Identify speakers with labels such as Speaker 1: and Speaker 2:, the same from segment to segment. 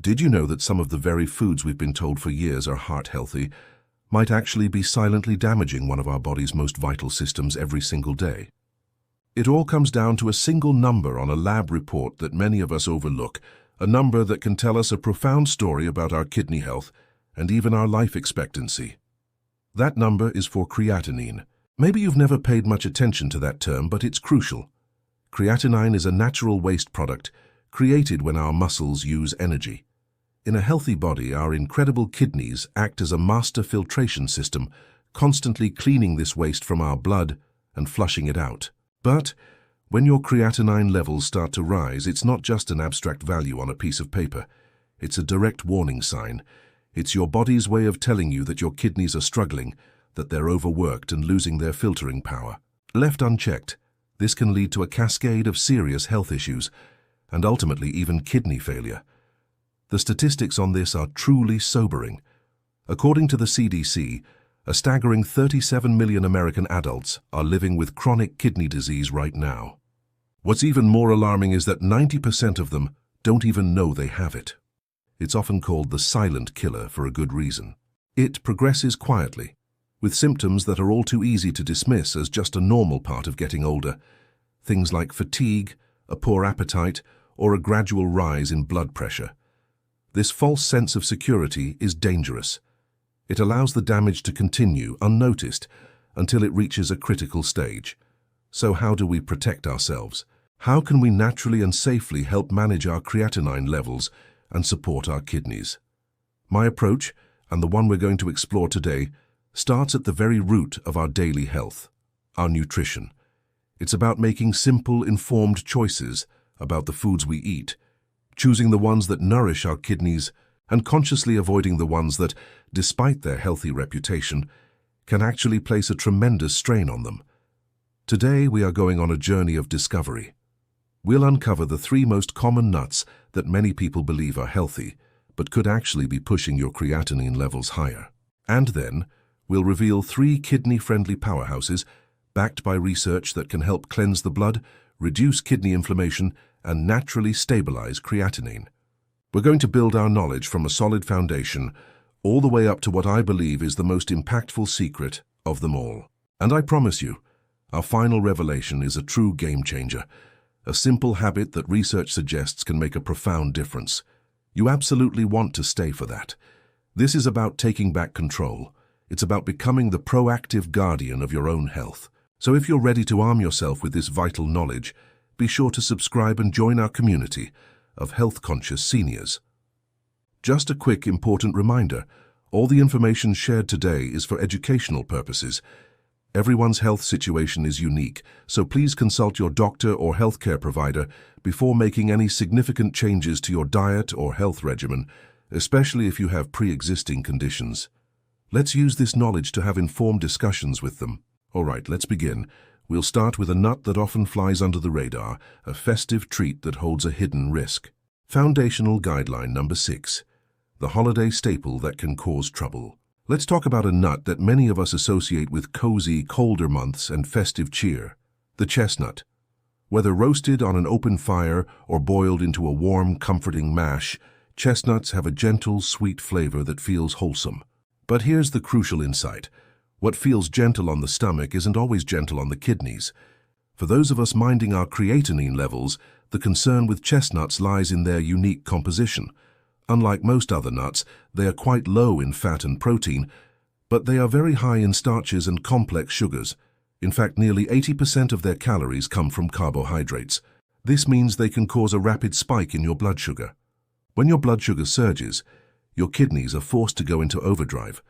Speaker 1: Did you know that some of the very foods we've been told for years are heart-healthy might actually be silently damaging one of our body's most vital systems every single day? It all comes down to a single number on a lab report that many of us overlook, a number that can tell us a profound story about our kidney health and even our life expectancy. That number is for creatinine. Maybe you've never paid much attention to that term, but it's crucial. Creatinine is a natural waste product created when our muscles use energy. In a healthy body, our incredible kidneys act as a master filtration system, constantly cleaning this waste from our blood and flushing it out. But when your creatinine levels start to rise, it's not just an abstract value on a piece of paper. It's a direct warning sign. It's your body's way of telling you that your kidneys are struggling, that they're overworked and losing their filtering power. Left unchecked, this can lead to a cascade of serious health issues and ultimately even kidney failure. The statistics on this are truly sobering. According to the CDC, a staggering 37 million American adults are living with chronic kidney disease right now. What's even more alarming is that 90% of them don't even know they have it. It's often called the silent killer for a good reason. It progresses quietly, with symptoms that are all too easy to dismiss as just a normal part of getting older. Things like fatigue, a poor appetite, or a gradual rise in blood pressure. This false sense of security is dangerous. It allows the damage to continue unnoticed until it reaches a critical stage. So how do we protect ourselves? How can we naturally and safely help manage our creatinine levels and support our kidneys? My approach, and the one we're going to explore today, starts at the very root of our daily health, our nutrition. It's about making simple, informed choices about the foods we eat, choosing the ones that nourish our kidneys and consciously avoiding the ones that, despite their healthy reputation, can actually place a tremendous strain on them. Today we are going on a journey of discovery. We'll uncover the 3 most common nuts that many people believe are healthy, but could actually be pushing your creatinine levels higher. And then, we'll reveal 3 kidney-friendly powerhouses backed by research that can help cleanse the blood, reduce kidney inflammation, and naturally stabilize creatinine. We're going to build our knowledge from a solid foundation all the way up to what I believe is the most impactful secret of them all. And I promise you, our final revelation is a true game-changer, a simple habit that research suggests can make a profound difference. You absolutely want to stay for that. This is about taking back control. It's about becoming the proactive guardian of your own health. So if you're ready to arm yourself with this vital knowledge, be sure to subscribe and join our community of health-conscious seniors. Just a quick, important reminder, all the information shared today is for educational purposes. Everyone's health situation is unique, so please consult your doctor or healthcare provider before making any significant changes to your diet or health regimen, especially if you have pre-existing conditions. Let's use this knowledge to have informed discussions with them. All right, let's begin. We'll start with a nut that often flies under the radar, a festive treat that holds a hidden risk. Foundational guideline number 6, the holiday staple that can cause trouble. Let's talk about a nut that many of us associate with cozy, colder months and festive cheer, the chestnut. Whether roasted on an open fire or boiled into a warm, comforting mash, chestnuts have a gentle, sweet flavor that feels wholesome. But here's the crucial insight. What feels gentle on the stomach isn't always gentle on the kidneys. For those of us minding our creatinine levels, the concern with chestnuts lies in their unique composition. Unlike most other nuts, they are quite low in fat and protein, but they are very high in starches and complex sugars. In fact, nearly 80% of their calories come from carbohydrates. This means they can cause a rapid spike in your blood sugar. When your blood sugar surges, your kidneys are forced to go into overdrive,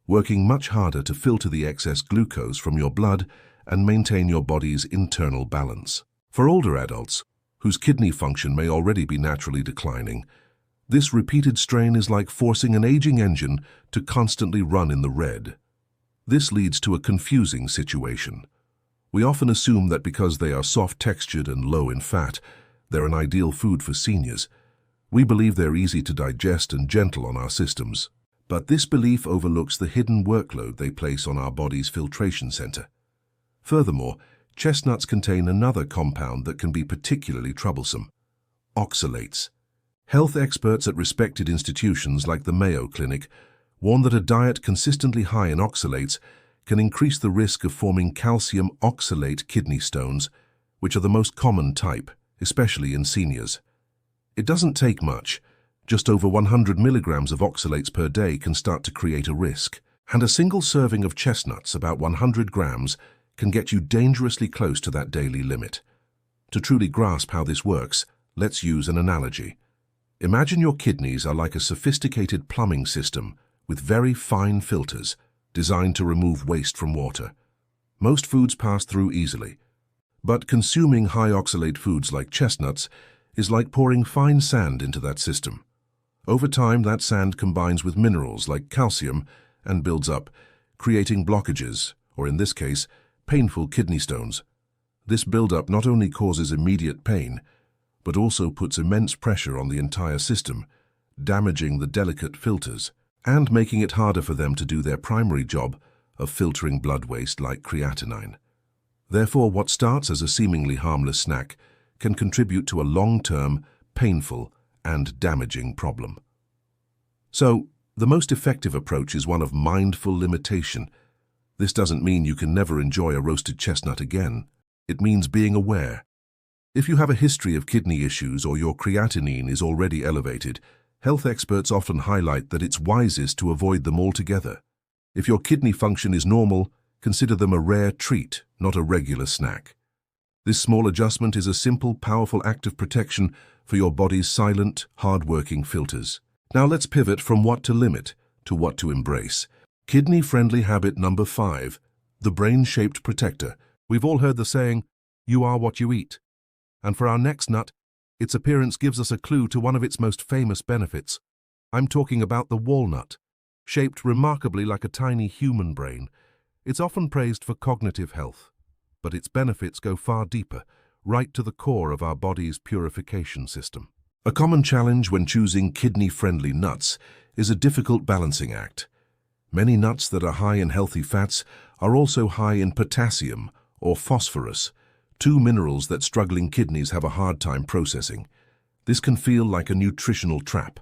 Speaker 1: working much harder to filter the excess glucose from your blood and maintain your body's internal balance. For older adults, whose kidney function may already be naturally declining, this repeated strain is like forcing an aging engine to constantly run in the red. This leads to a confusing situation. We often assume that because they are soft-textured and low in fat, they're an ideal food for seniors. We believe they're easy to digest and gentle on our systems. But this belief overlooks the hidden workload they place on our body's filtration center. Furthermore, chestnuts contain another compound that can be particularly troublesome: oxalates. Health experts at respected institutions like the Mayo Clinic warn that a diet consistently high in oxalates can increase the risk of forming calcium oxalate kidney stones, which are the most common type, especially in seniors. It doesn't take much. Just over 100 milligrams of oxalates per day can start to create a risk. And a single serving of chestnuts, about 100 grams, can get you dangerously close to that daily limit. To truly grasp how this works, let's use an analogy. Imagine your kidneys are like a sophisticated plumbing system with very fine filters designed to remove waste from water. Most foods pass through easily, but consuming high oxalate foods like chestnuts is like pouring fine sand into that system. Over time, that sand combines with minerals like calcium and builds up, creating blockages, or in this case, painful kidney stones. This buildup not only causes immediate pain, but also puts immense pressure on the entire system, damaging the delicate filters and making it harder for them to do their primary job of filtering blood waste like creatinine. Therefore, what starts as a seemingly harmless snack can contribute to a long-term, painful, and damaging problem. So, the most effective approach is one of mindful limitation. This doesn't mean you can never enjoy a roasted chestnut again. It means being aware. If you have a history of kidney issues or your creatinine is already elevated, health experts often highlight that it's wisest to avoid them altogether. If your kidney function is normal, consider them a rare treat, not a regular snack. This small adjustment is a simple, powerful act of protection for your body's silent, hard-working filters. Now let's pivot from what to limit to what to embrace. Kidney-friendly habit number 5, the brain-shaped protector. We've all heard the saying, "You are what you eat." And for our next nut, its appearance gives us a clue to one of its most famous benefits. I'm talking about the walnut. Shaped remarkably like a tiny human brain, it's often praised for cognitive health. But its benefits go far deeper, right to the core of our body's purification system. A common challenge when choosing kidney-friendly nuts is a difficult balancing act. Many nuts that are high in healthy fats are also high in potassium or phosphorus, two minerals that struggling kidneys have a hard time processing. This can feel like a nutritional trap.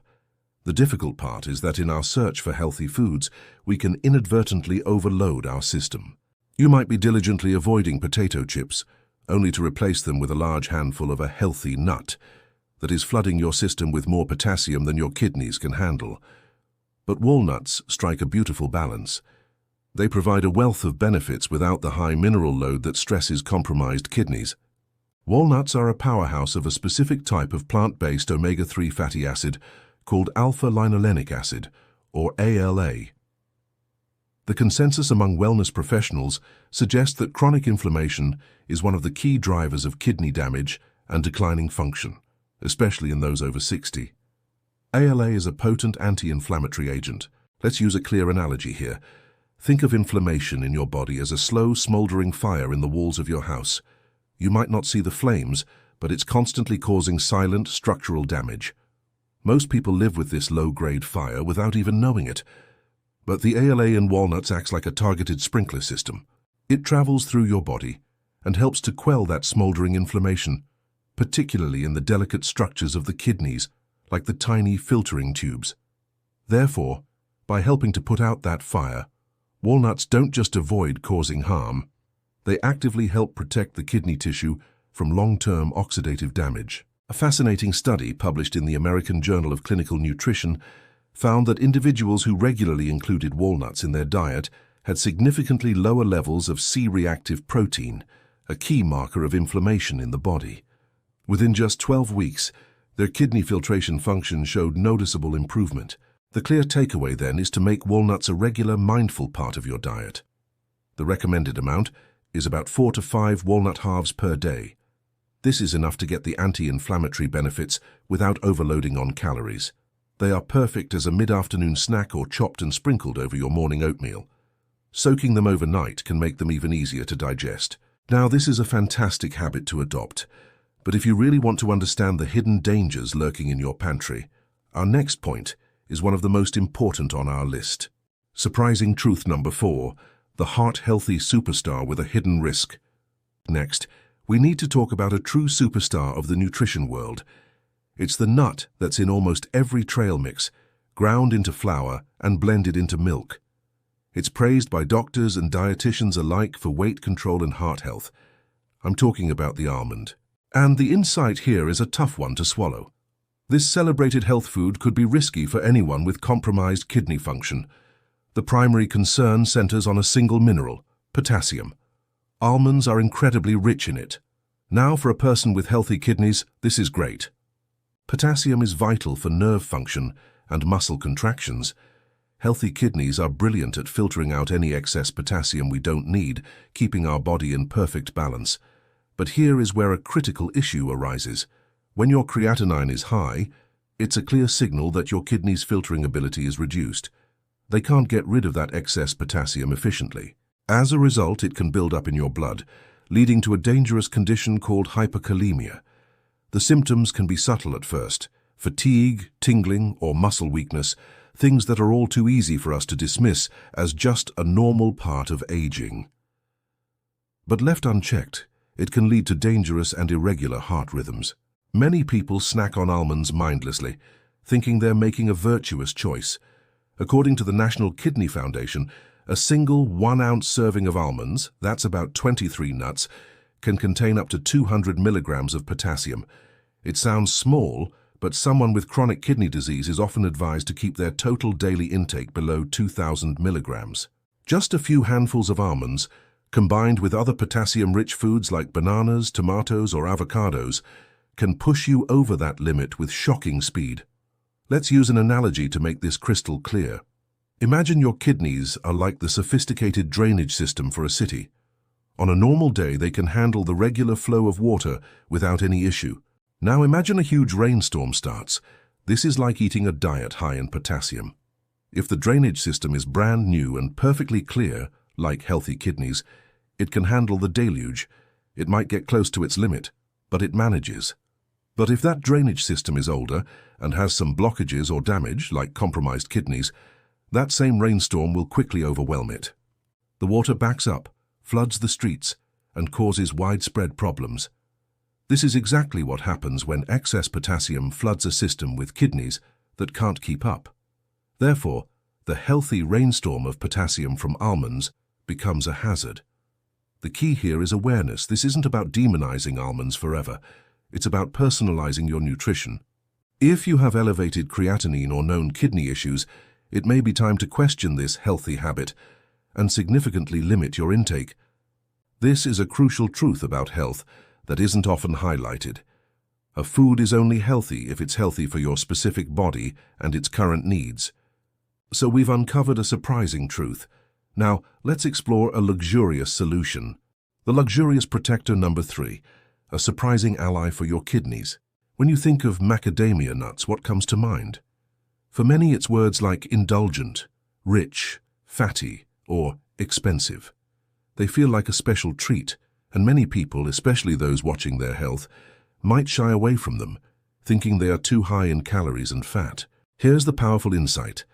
Speaker 1: The difficult part is that in our search for healthy foods, we can inadvertently overload our system. You might be diligently avoiding potato chips, only to replace them with a large handful of a healthy nut that is flooding your system with more potassium than your kidneys can handle. But walnuts strike a beautiful balance. They provide a wealth of benefits without the high mineral load that stresses compromised kidneys. Walnuts are a powerhouse of a specific type of plant-based omega-3 fatty acid called alpha-linolenic acid, or ALA. The consensus among wellness professionals suggests that chronic inflammation is one of the key drivers of kidney damage and declining function, especially in those over 60. ALA is a potent anti-inflammatory agent. Let's use a clear analogy here. Think of inflammation in your body as a slow, smoldering fire in the walls of your house. You might not see the flames, but it's constantly causing silent, structural damage. Most people live with this low-grade fire without even knowing it. But the ALA in walnuts acts like a targeted sprinkler system. It travels through your body and helps to quell that smoldering inflammation, particularly in the delicate structures of the kidneys, like the tiny filtering tubes. Therefore, by helping to put out that fire, walnuts don't just avoid causing harm, they actively help protect the kidney tissue from long-term oxidative damage. A fascinating study published in the American Journal of Clinical Nutrition found that individuals who regularly included walnuts in their diet had significantly lower levels of C-reactive protein, a key marker of inflammation in the body. Within just 12 weeks, their kidney filtration function showed noticeable improvement. The clear takeaway then is to make walnuts a regular, mindful part of your diet. The recommended amount is about 4 to 5 walnut halves per day. This is enough to get the anti-inflammatory benefits without overloading on calories. They are perfect as a mid-afternoon snack or chopped and sprinkled over your morning oatmeal. Soaking them overnight can make them even easier to digest. Now, this is a fantastic habit to adopt, but if you really want to understand the hidden dangers lurking in your pantry, our next point is one of the most important on our list. Surprising truth number 4, the heart-healthy superstar with a hidden risk. Next, we need to talk about a true superstar of the nutrition world. It's the nut that's in almost every trail mix, ground into flour and blended into milk. It's praised by doctors and dietitians alike for weight control and heart health. I'm talking about the almond. And the insight here is a tough one to swallow. This celebrated health food could be risky for anyone with compromised kidney function. The primary concern centers on a single mineral, potassium. Almonds are incredibly rich in it. Now, for a person with healthy kidneys, this is great. Potassium is vital for nerve function and muscle contractions. Healthy kidneys are brilliant at filtering out any excess potassium we don't need, keeping our body in perfect balance. But here is where a critical issue arises. When your creatinine is high, it's a clear signal that your kidney's filtering ability is reduced. They can't get rid of that excess potassium efficiently. As a result, it can build up in your blood, leading to a dangerous condition called hyperkalemia. The symptoms can be subtle at first: fatigue, tingling, or muscle weakness, things that are all too easy for us to dismiss as just a normal part of aging. But left unchecked, it can lead to dangerous and irregular heart rhythms. Many people snack on almonds mindlessly, thinking they're making a virtuous choice. According to the National Kidney Foundation, a single 1-ounce serving of almonds, that's about 23 nuts, can contain up to 200 milligrams of potassium. It sounds small, but someone with chronic kidney disease is often advised to keep their total daily intake below 2,000 milligrams. Just a few handfuls of almonds, combined with other potassium-rich foods like bananas, tomatoes, or avocados, can push you over that limit with shocking speed. Let's use an analogy to make this crystal clear. Imagine your kidneys are like the sophisticated drainage system for a city. On a normal day, they can handle the regular flow of water without any issue. Now imagine a huge rainstorm starts. This is like eating a diet high in potassium. If the drainage system is brand new and perfectly clear, like healthy kidneys, it can handle the deluge. It might get close to its limit, but it manages. But if that drainage system is older and has some blockages or damage, like compromised kidneys, that same rainstorm will quickly overwhelm it. The water backs up, floods the streets, and causes widespread problems. This is exactly what happens when excess potassium floods a system with kidneys that can't keep up. Therefore, the healthy rainstorm of potassium from almonds becomes a hazard. The key here is awareness. This isn't about demonizing almonds forever. It's about personalizing your nutrition. If you have elevated creatinine or known kidney issues, it may be time to question this healthy habit and significantly limit your intake. This is a crucial truth about health that isn't often highlighted. A food is only healthy if it's healthy for your specific body and its current needs. So we've uncovered a surprising truth. Now, let's explore a luxurious solution. The luxurious protector number 3, a surprising ally for your kidneys. When you think of macadamia nuts, what comes to mind? For many, it's words like indulgent, rich, fatty, or expensive. They feel like a special treat, and many people, especially those watching their health, might shy away from them, thinking they are too high in calories and fat. Here's the powerful insight.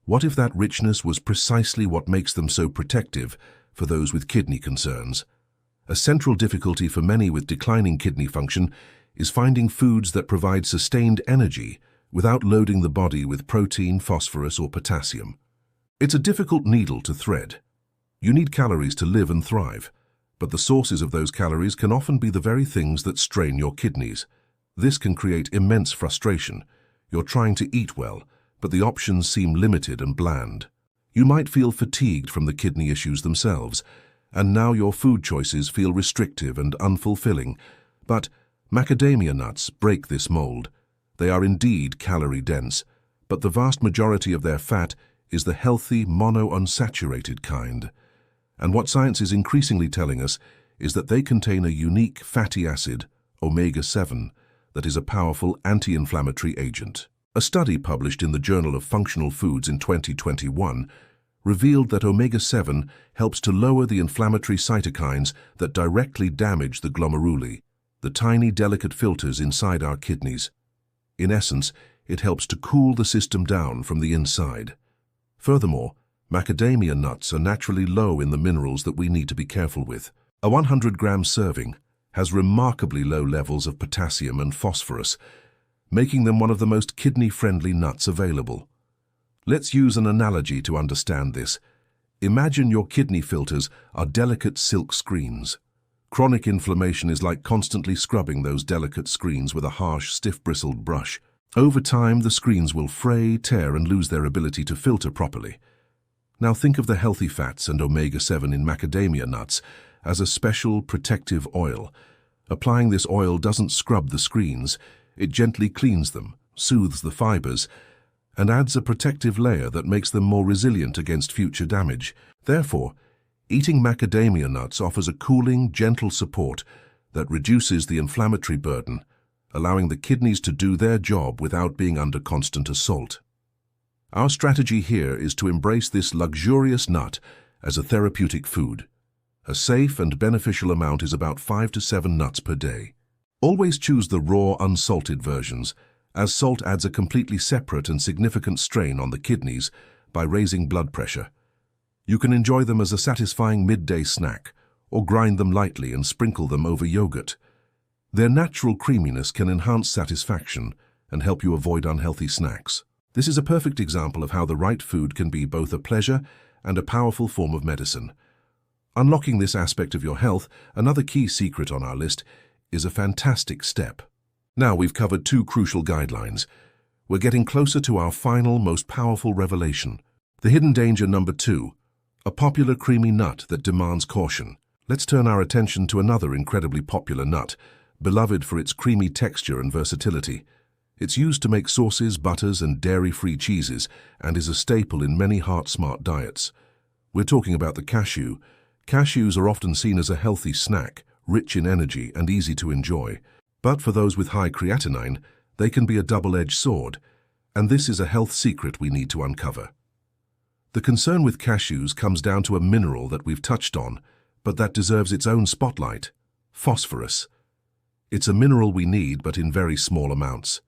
Speaker 1: What if that richness was precisely what makes them so protective for those with kidney concerns? A central difficulty for many with declining kidney function is finding foods that provide sustained energy without loading the body with protein, phosphorus, or potassium. It's a difficult needle to thread. You need calories to live and thrive, but the sources of those calories can often be the very things that strain your kidneys. This can create immense frustration. You're trying to eat well, but the options seem limited and bland. You might feel fatigued from the kidney issues themselves, and now your food choices feel restrictive and unfulfilling. But macadamia nuts break this mold. They are indeed calorie-dense, but the vast majority of their fat is the healthy monounsaturated kind. And what science is increasingly telling us is that they contain a unique fatty acid, omega-7, that is a powerful anti-inflammatory agent. A study published in the Journal of Functional Foods in 2021 revealed that omega-7 helps to lower the inflammatory cytokines that directly damage the glomeruli, the tiny delicate filters inside our kidneys. In essence, it helps to cool the system down from the inside. Furthermore, macadamia nuts are naturally low in the minerals that we need to be careful with. A 100-gram serving has remarkably low levels of potassium and phosphorus, making them one of the most kidney-friendly nuts available. Let's use an analogy to understand this. Imagine your kidney filters are delicate silk screens. Chronic inflammation is like constantly scrubbing those delicate screens with a harsh, stiff-bristled brush. Over time, the screens will fray, tear, and lose their ability to filter properly. Now think of the healthy fats and omega-7 in macadamia nuts as a special protective oil. Applying this oil doesn't scrub the screens, it gently cleans them, soothes the fibers, and adds a protective layer that makes them more resilient against future damage. Therefore, eating macadamia nuts offers a cooling, gentle support that reduces the inflammatory burden, allowing the kidneys to do their job without being under constant assault. Our strategy here is to embrace this luxurious nut as a therapeutic food. A safe and beneficial amount is about 5 to 7 nuts per day. Always choose the raw, unsalted versions, as salt adds a completely separate and significant strain on the kidneys by raising blood pressure. You can enjoy them as a satisfying midday snack, or grind them lightly and sprinkle them over yogurt. Their natural creaminess can enhance satisfaction and help you avoid unhealthy snacks. This is a perfect example of how the right food can be both a pleasure and a powerful form of medicine. Unlocking this aspect of your health, another key secret on our list, is a fantastic step. Now we've covered 2 crucial guidelines. We're getting closer to our final, most powerful revelation. The hidden danger number 2, a popular creamy nut that demands caution. Let's turn our attention to another incredibly popular nut, beloved for its creamy texture and versatility. It's used to make sauces, butters, and dairy-free cheeses, and is a staple in many heart-smart diets. We're talking about the cashew. Cashews are often seen as a healthy snack, rich in energy and easy to enjoy. But for those with high creatinine, they can be a double-edged sword, and this is a health secret we need to uncover. The concern with cashews comes down to a mineral that we've touched on, but that deserves its own spotlight: phosphorus. It's a mineral we need, but in very small amounts.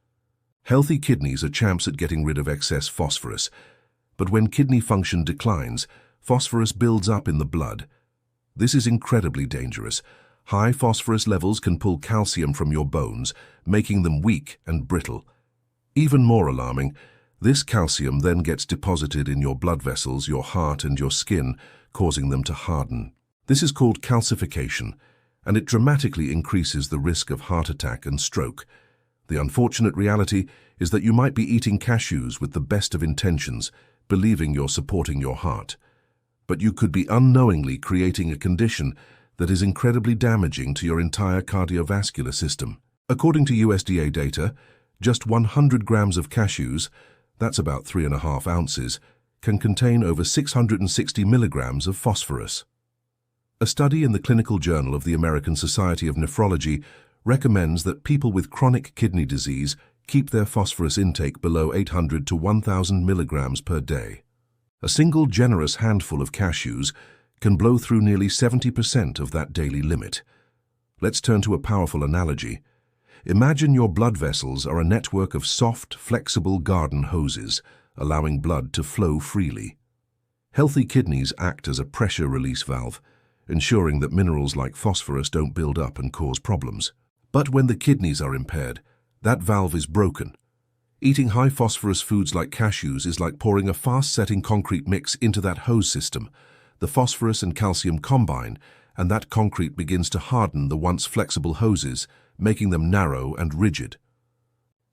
Speaker 1: Healthy kidneys are champs at getting rid of excess phosphorus, but when kidney function declines, phosphorus builds up in the blood. This is incredibly dangerous. High phosphorus levels can pull calcium from your bones, making them weak and brittle. Even more alarming, this calcium then gets deposited in your blood vessels, your heart, and your skin, causing them to harden. This is called calcification, and it dramatically increases the risk of heart attack and stroke. The unfortunate reality is that you might be eating cashews with the best of intentions, believing you're supporting your heart. But you could be unknowingly creating a condition that is incredibly damaging to your entire cardiovascular system. According to USDA data, just 100 grams of cashews, that's about 3.5 ounces, can contain over 660 milligrams of phosphorus. A study in the Clinical Journal of the American Society of Nephrology recommends that people with chronic kidney disease keep their phosphorus intake below 800 to 1,000 milligrams per day. A single generous handful of cashews can blow through nearly 70% of that daily limit. Let's turn to a powerful analogy. Imagine your blood vessels are a network of soft, flexible garden hoses, allowing blood to flow freely. Healthy kidneys act as a pressure release valve, ensuring that minerals like phosphorus don't build up and cause problems. But when the kidneys are impaired, that valve is broken. Eating high phosphorus foods like cashews is like pouring a fast-setting concrete mix into that hose system. The phosphorus and calcium combine, and that concrete begins to harden the once flexible hoses, making them narrow and rigid.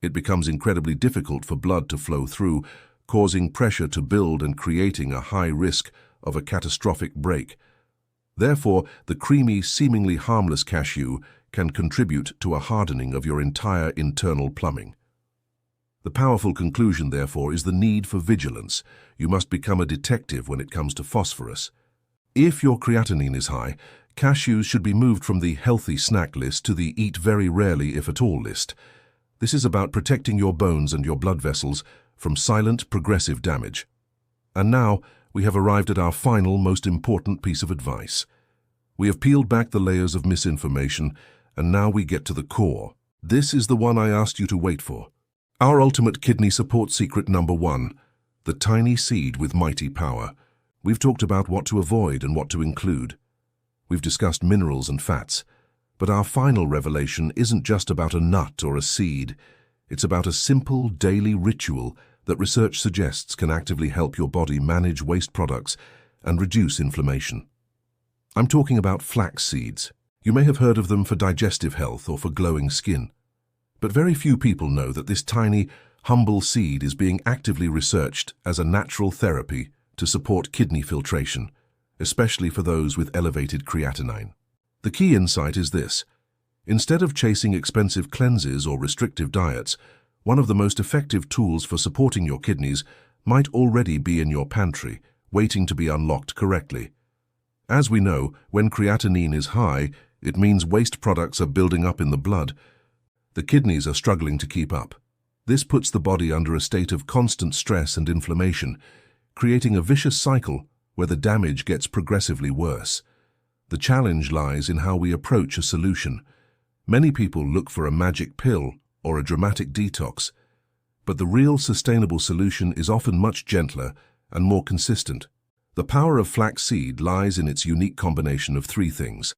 Speaker 1: It becomes incredibly difficult for blood to flow through, causing pressure to build and creating a high risk of a catastrophic break. Therefore, the creamy, seemingly harmless cashew can contribute to a hardening of your entire internal plumbing. The powerful conclusion, therefore, is the need for vigilance. You must become a detective when it comes to phosphorus. If your creatinine is high, cashews should be moved from the healthy snack list to the eat very rarely if at all list. This is about protecting your bones and your blood vessels from silent, progressive damage. And now, we have arrived at our final, most important piece of advice. We have peeled back the layers of misinformation, and now we get to the core. This is the one I asked you to wait for. Our ultimate kidney support secret number 1, the tiny seed with mighty power. We've talked about what to avoid and what to include. We've discussed minerals and fats, but our final revelation isn't just about a nut or a seed. It's about a simple daily ritual that research suggests can actively help your body manage waste products and reduce inflammation. I'm talking about flax seeds. You may have heard of them for digestive health or for glowing skin. But very few people know that this tiny, humble seed is being actively researched as a natural therapy to support kidney filtration, especially for those with elevated creatinine. The key insight is this: instead of chasing expensive cleanses or restrictive diets, one of the most effective tools for supporting your kidneys might already be in your pantry, waiting to be unlocked correctly. As we know, when creatinine is high, it means waste products are building up in the blood. The kidneys are struggling to keep up. This puts the body under a state of constant stress and inflammation, creating a vicious cycle where the damage gets progressively worse. The challenge lies in how we approach a solution. Many people look for a magic pill or a dramatic detox, but the real sustainable solution is often much gentler and more consistent. The power of flaxseed lies in its unique combination of three things: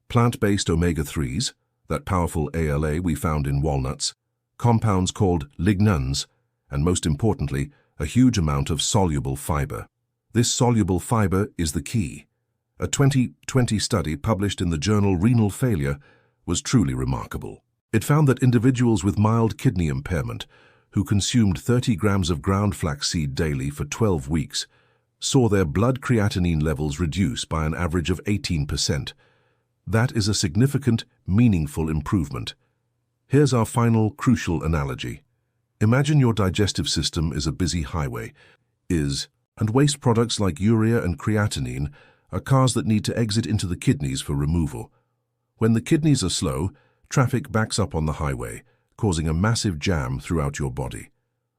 Speaker 1: plant-based omega-3s, that powerful ALA we found in walnuts, compounds called lignans, and most importantly, a huge amount of soluble fiber. This soluble fiber is the key. A 2020 study published in the journal Renal Failure was truly remarkable. It found that individuals with mild kidney impairment who consumed 30 grams of ground flaxseed daily for 12 weeks saw their blood creatinine levels reduce by an average of 18%. That is a significant, meaningful improvement. Here's our final crucial analogy. Imagine your digestive system is a busy highway, and waste products like urea and creatinine are cars that need to exit into the kidneys for removal. When the kidneys are slow, traffic backs up on the highway, causing a massive jam throughout your body.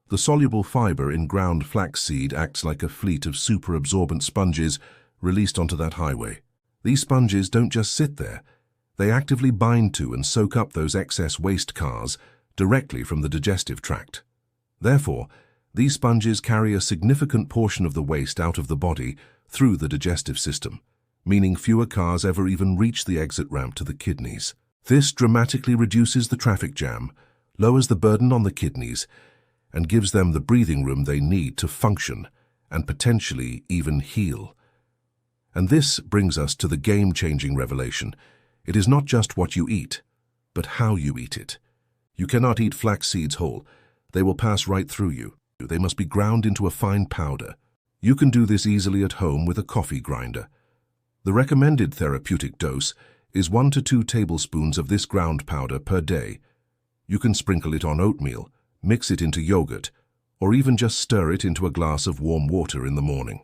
Speaker 1: The soluble fiber in ground flaxseed acts like a fleet of super-absorbent sponges released onto that highway. These sponges don't just sit there. They actively bind to and soak up those excess waste cars directly from the digestive tract. Therefore, these sponges carry a significant portion of the waste out of the body through the digestive system, meaning fewer cars ever even reach the exit ramp to the kidneys. This dramatically reduces the traffic jam, lowers the burden on the kidneys, and gives them the breathing room they need to function and potentially even heal. And this brings us to the game-changing revelation. It is not just what you eat, but how you eat it. You cannot eat flax seeds whole. They will pass right through you. They must be ground into a fine powder. You can do this easily at home with a coffee grinder. The recommended therapeutic dose is 1 to 2 tablespoons of this ground powder per day. You can sprinkle it on oatmeal, mix it into yogurt, or even just stir it into a glass of warm water in the morning.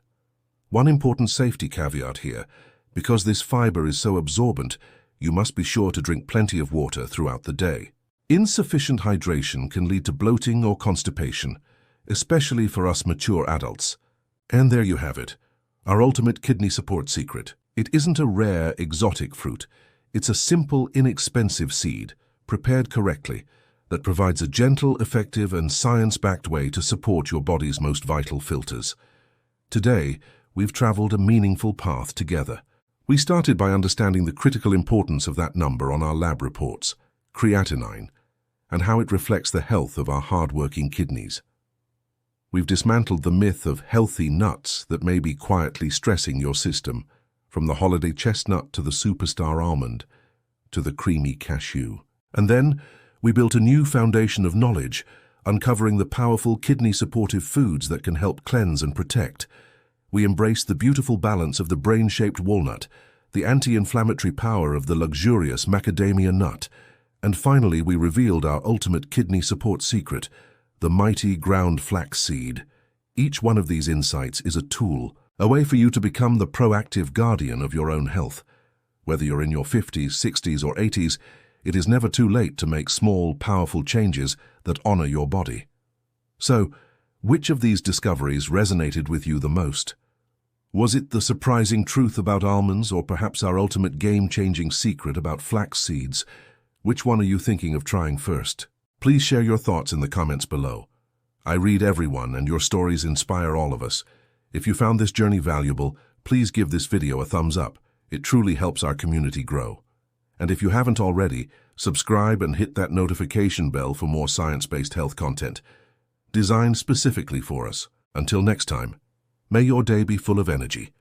Speaker 1: One important safety caveat here: because this fiber is so absorbent, you must be sure to drink plenty of water throughout the day. Insufficient hydration can lead to bloating or constipation, especially for us mature adults. And there you have it, our ultimate kidney support secret. It isn't a rare, exotic fruit. It's a simple, inexpensive seed, prepared correctly, that provides a gentle, effective, and science-backed way to support your body's most vital filters. Today, we've traveled a meaningful path together. We started by understanding the critical importance of that number on our lab reports, creatinine, and how it reflects the health of our hard-working kidneys. We've dismantled the myth of healthy nuts that may be quietly stressing your system, from the holiday chestnut to the superstar almond to the creamy cashew. And then we built a new foundation of knowledge, uncovering the powerful kidney-supportive foods that can help cleanse and protect. We embraced the beautiful balance of the brain-shaped walnut, the anti-inflammatory power of the luxurious macadamia nut, and finally we revealed our ultimate kidney support secret, the mighty ground flax seed. Each one of these insights is a tool, a way for you to become the proactive guardian of your own health. Whether you're in your 50s, 60s, or 80s, it is never too late to make small, powerful changes that honor your body. So, which of these discoveries resonated with you the most? Was it the surprising truth about almonds, or perhaps our ultimate game-changing secret about flax seeds? Which one are you thinking of trying first? Please share your thoughts in the comments below. I read everyone, and your stories inspire all of us. If you found this journey valuable, please give this video a thumbs up. It truly helps our community grow. And if you haven't already, Subscribe and hit that notification bell for more science-based health content, designed specifically for us. Until next time, may your day be full of energy,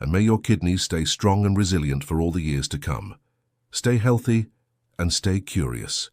Speaker 1: and may your kidneys stay strong and resilient for all the years to come. Stay healthy and stay curious.